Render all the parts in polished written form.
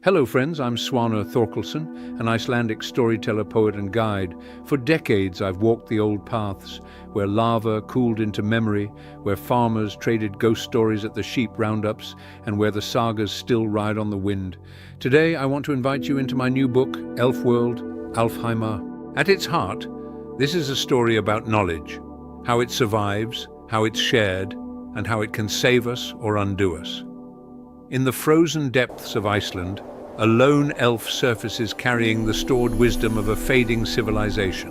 Hello friends, I'm Svanur Thorkelsson, an Icelandic storyteller, poet and guide. For decades I've walked the old paths, where lava cooled into memory, where farmers traded ghost stories at the sheep roundups, and where the sagas still ride on the wind. Today I want to invite you into my new book, Elfworld, Alfheimar. At its heart, this is a story about knowledge, how it survives, how it's shared, and how it can save us or undo us. In the frozen depths of Iceland, a lone elf surfaces carrying the stored wisdom of a fading civilization.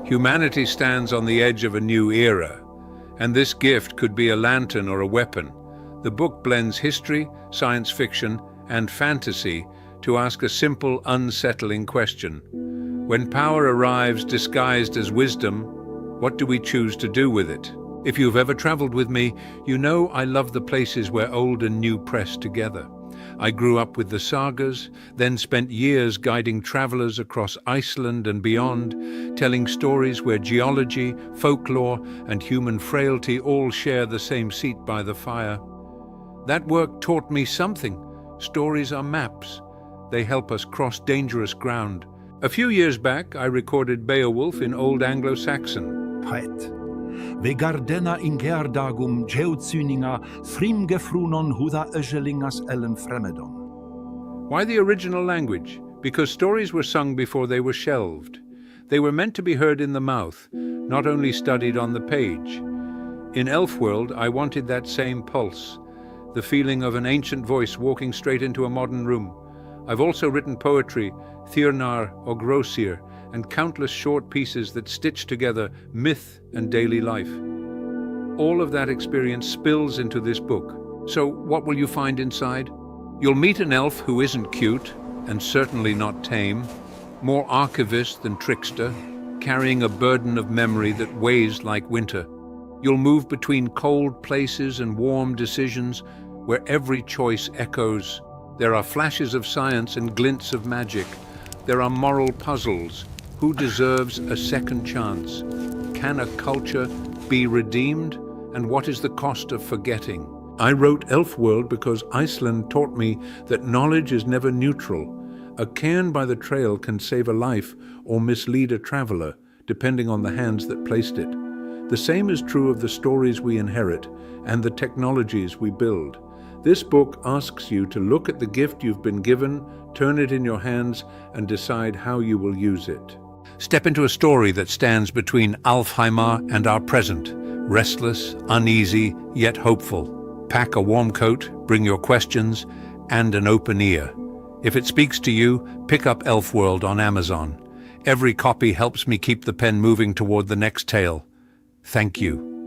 Humanity stands on the edge of a new era, and this gift could be a lantern or a weapon. The book blends history, science fiction, and fantasy to ask a simple, unsettling question. When power arrives disguised as wisdom, what do we choose to do with it? If you've ever traveled with me, you know I love the places where old and new press together. I grew up with the sagas, then spent years guiding travelers across Iceland and beyond, telling stories where geology, folklore, and human frailty all share the same seat by the fire. That work taught me something. Stories are maps. They help us cross dangerous ground. A few years back, I recorded Beowulf in Old Anglo-Saxon. Poet. Ve gardena ingerdagum geutsyninga frimgefrunon huda ögelingas ellen fremedon. Why the original language? Because stories were sung before they were shelved. They were meant to be heard in the mouth, not only studied on the page. In Elfworld, I wanted that same pulse, the feeling of an ancient voice walking straight into a modern room. I've also written poetry, Thirnar or Grosir, and countless short pieces that stitch together myth and daily life. All of that experience spills into this book. So what will you find inside? You'll meet an elf who isn't cute, and certainly not tame, more archivist than trickster, carrying a burden of memory that weighs like winter. You'll move between cold places and warm decisions, where every choice echoes. There are flashes of science and glints of magic. There are moral puzzles. Who deserves a second chance? Can a culture be redeemed? And what is the cost of forgetting? I wrote Elfworld because Iceland taught me that knowledge is never neutral. A cairn by the trail can save a life or mislead a traveler, depending on the hands that placed it. The same is true of the stories we inherit and the technologies we build. This book asks you to look at the gift you've been given, turn it in your hands, and decide how you will use it. Step into a story that stands between Alfheimar and our present, restless, uneasy, yet hopeful. Pack a warm coat, bring your questions, and an open ear. If it speaks to you, pick up Elfworld on Amazon. Every copy helps me keep the pen moving toward the next tale. Thank you.